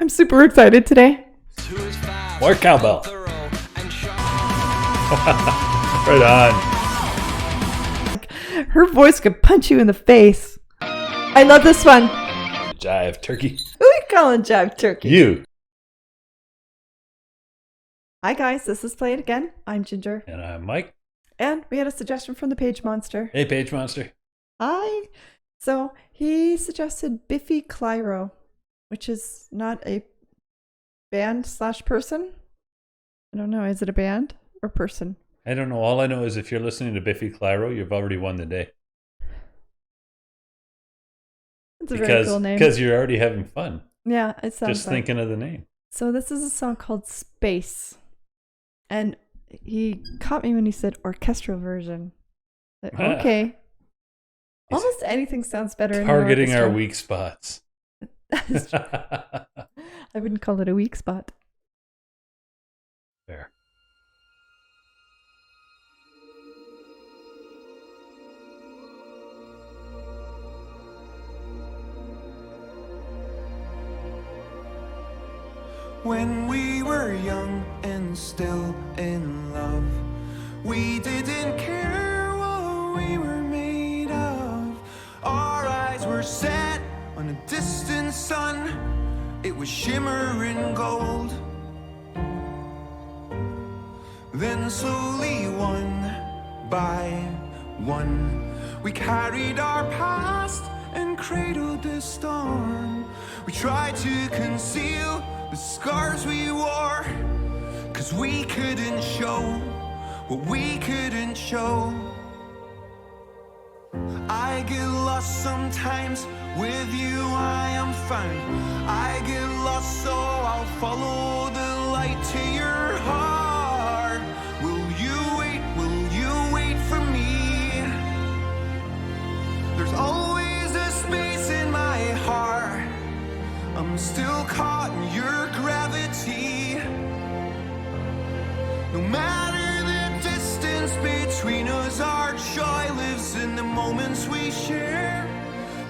I'm super excited today. More cowbell. Right on. Her voice could punch you in the face. I love this one. Jive turkey. Who are you calling Jive Turkey? You. Hi guys, this is Play It Again. I'm Ginger. And I'm Mike. And we had a suggestion from the Page Monster. Hey, Page Monster. Hi. So he suggested Biffy Clyro, which is not a band / person. I don't know. Is it a band or person? I don't know. All I know is if you're listening to Biffy Clyro, you've already won the day. It's a very cool name. Because you're already having fun. Yeah, it sounds just thinking of the name. So this is a song called Space. And he caught me when he said orchestral version. Like, okay. Almost anything sounds better. Targeting our weak spots. I wouldn't call it a weak spot. Fair. When we were young and still in love, we didn't care what we were made of. Our eyes were set on a distant sun. It was shimmering gold. Then slowly, one by one, we carried our past and cradled the storm. We tried to conceal the scars we wore, 'cause we couldn't show what we couldn't show. I get lost sometimes, with you I am found. I get lost, so I'll follow the light to your heart. Will you wait for me? There's always a space in my heart. I'm still caught in your gravity. No matter the distance between us, our joy lives in the moments we share.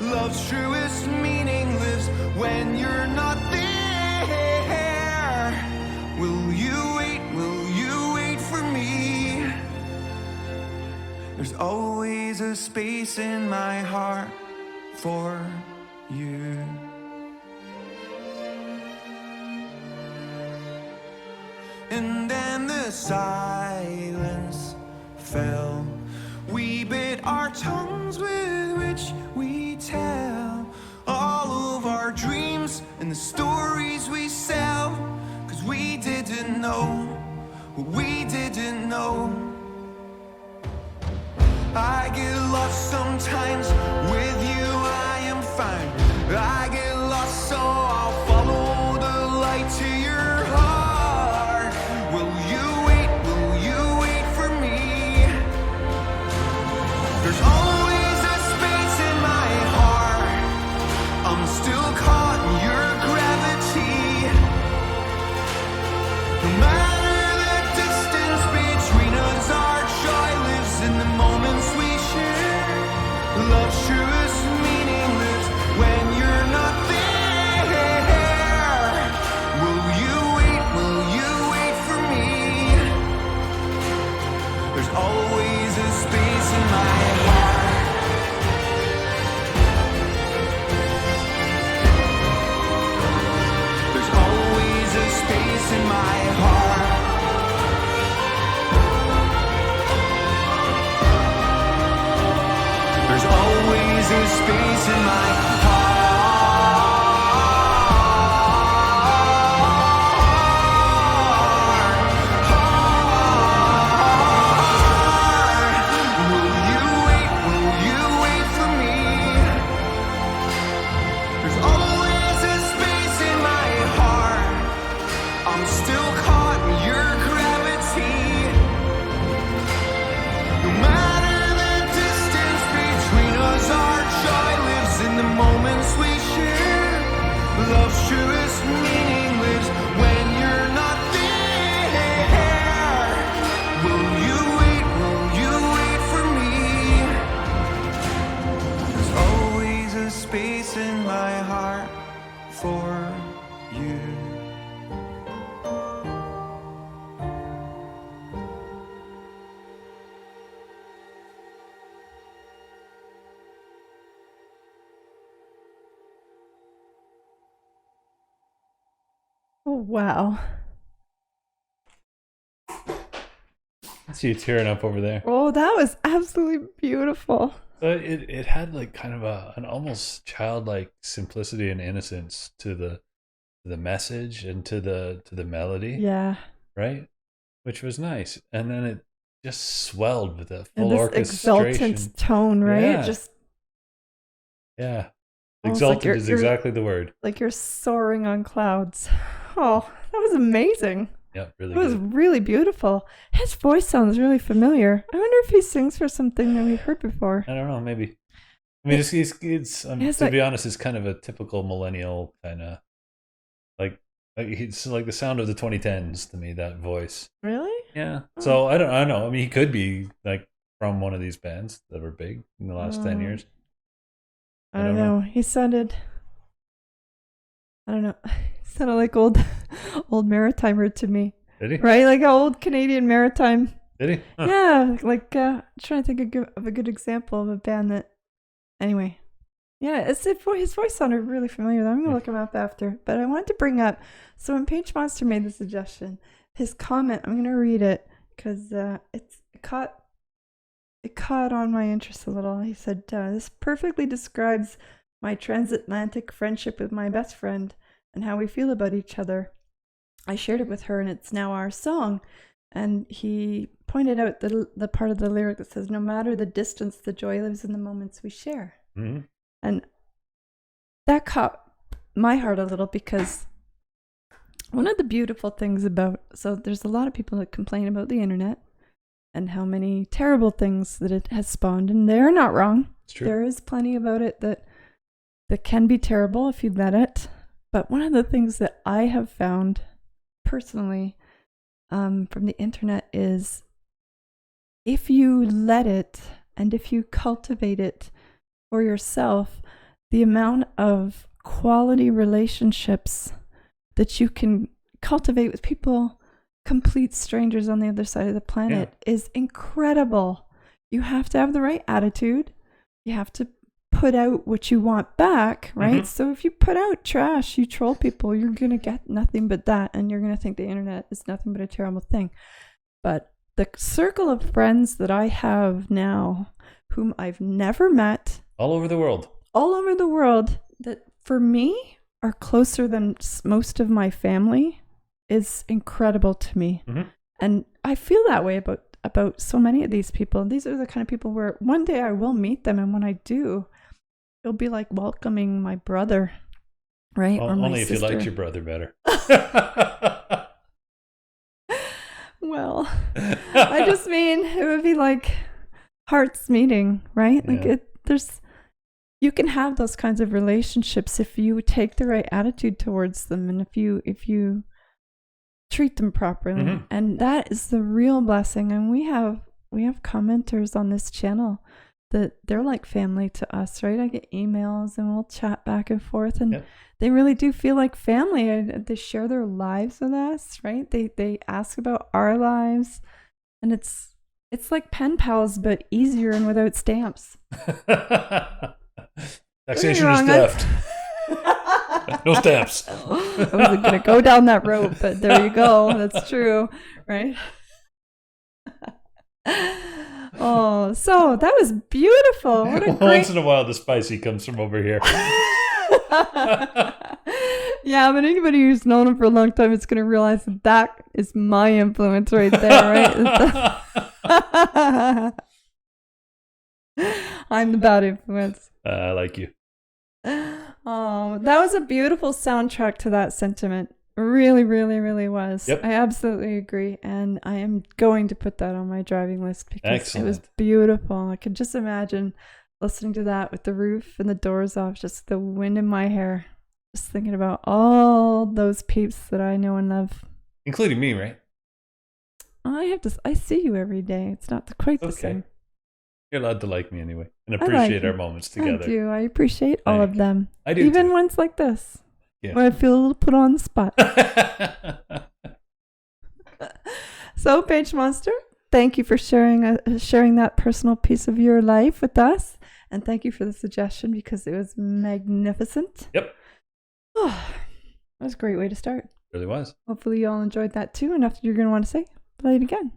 Love's truest meaning lives when you're not there. Will you wait for me? There's always a space in my heart for you. And then the silence fell. We bit our tongues with which we tell all of our dreams and the stories we sell. 'Cause we didn't know what we didn't know. I get lost sometimes, with you I am fine. I get lost, so I'll follow the light to your heart. Will you wait for me? There's always a space in my heart. I'm still caught in your gravity. No matter the distance between us, our joy lives in the moments we share. Love's truest meaning lives when you're not there. Will you wait for me? There's always a space in my heart. There's always a space in my heart. There's always a space in my heart. Will you wait for me? There's always a space in my heart. I'm still caught in your gravity. No matter the distance between us, our joy lives in the moment you. Oh, wow. I see you tearing up over there. Oh, that was absolutely beautiful. But it had like kind of an almost childlike simplicity and innocence to the message and to the melody, Yeah. right? Which was nice. And then it just swelled with a And full this orchestration. exultant tone, right? Yeah. Just Yeah. almost like Exalted is exactly the word. like you're soaring on clouds. Oh, that was amazing. Yeah, really It was good. really beautiful. His voice sounds really familiar. I wonder if he sings for something that we've heard before. I don't know, maybe. I mean, it's It's to like- be honest, it's kind of a typical millennial kind of like it's like the sound of the 2010s to me, that voice. Really? Yeah. So I don't know. I mean, he could be like from one of these bands that were big in the last 10 years. I don't know. He sounded, I don't know. He sounded like old Maritimer to me. Did he? Right? Like an old Canadian Maritime. Did he? Huh. Yeah. Like, I'm trying to think of a good example of a band that, anyway. Yeah, his voice sounded really familiar. I'm going to look him up after. But I wanted to bring up, so when Page Monster made the suggestion, his comment, I'm going to read it because it caught on my interest a little. He said, this perfectly describes my transatlantic friendship with my best friend and how we feel about each other. I shared it with her and it's now our song. And he pointed out the part of the lyric that says, no matter the distance, the joy lives in the moments we share. Mm-hmm. And that caught my heart a little because one of the beautiful things about, so there's a lot of people that complain about the internet and how many terrible things that it has spawned, and they're not wrong. It's true. There is plenty about it that can be terrible if you let it. But one of the things that I have found personally from the internet is if you let it and if you cultivate it for yourself, the amount of quality relationships that you can cultivate with people, complete strangers on the other side of the planet, is incredible. You have to have the right attitude. You have to put out what you want back, right? Mm-hmm. So if you put out trash, you troll people, you're going to get nothing but that, and you're going to think the internet is nothing but a terrible thing. But the circle of friends that I have now, whom I've never met, All over the world. that for me are closer than most of my family, is incredible to me. Mm-hmm. And I feel that way about so many of these people. These are the kind of people where one day I will meet them, and when I do, it'll be like welcoming my brother, right? Well, or my only if sister. you liked your brother better. Well, I just mean it would be like hearts meeting, right? Yeah. Like you can have those kinds of relationships if you take the right attitude towards them, and if you treat them properly. Mm-hmm. And that is the real blessing. And we have commenters on this channel that they're like family to us, right? I get emails and we'll chat back and forth, and they really do feel like family. And they share their lives with us, right? They ask about our lives, and it's like pen pals but easier and without stamps. Taxation Don't is get me wrong, theft. No stamps. I wasn't going to go down that road, but there you go. That's true, right? Oh, so that was beautiful. What a great... Once in a while, the spicy comes from over here. Yeah, but anybody who's known him for a long time is going to realize that is my influence right there, right? I'm the bad influence. I like you. Oh, that was a beautiful soundtrack to that sentiment. Really, really, really was. Yep. I absolutely agree. And I am going to put that on my driving list because it was Excellent. beautiful. I could just imagine listening to that with the roof and the doors off, just the wind in my hair, just thinking about all those peeps that I know and love. Including me, right? I see you every day. It's not quite the same. You're allowed to like me anyway and I like appreciate you. our moments together. I do. I appreciate all of Thank you. them. I do Even too. ones like this. Yeah. When I feel a little put on the spot. So, Page Monster, thank you for sharing that personal piece of your life with us. And thank you for the suggestion because it was magnificent. Yep. Oh, that was a great way to start. It really was. Hopefully you all enjoyed that too. Enough that you're going to want to say, play it again.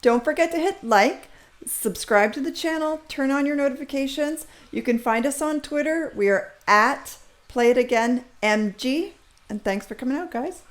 Don't forget to hit like, subscribe to the channel, turn on your notifications. You can find us on Twitter. We are at PlayItAgainMG. And thanks for coming out, guys.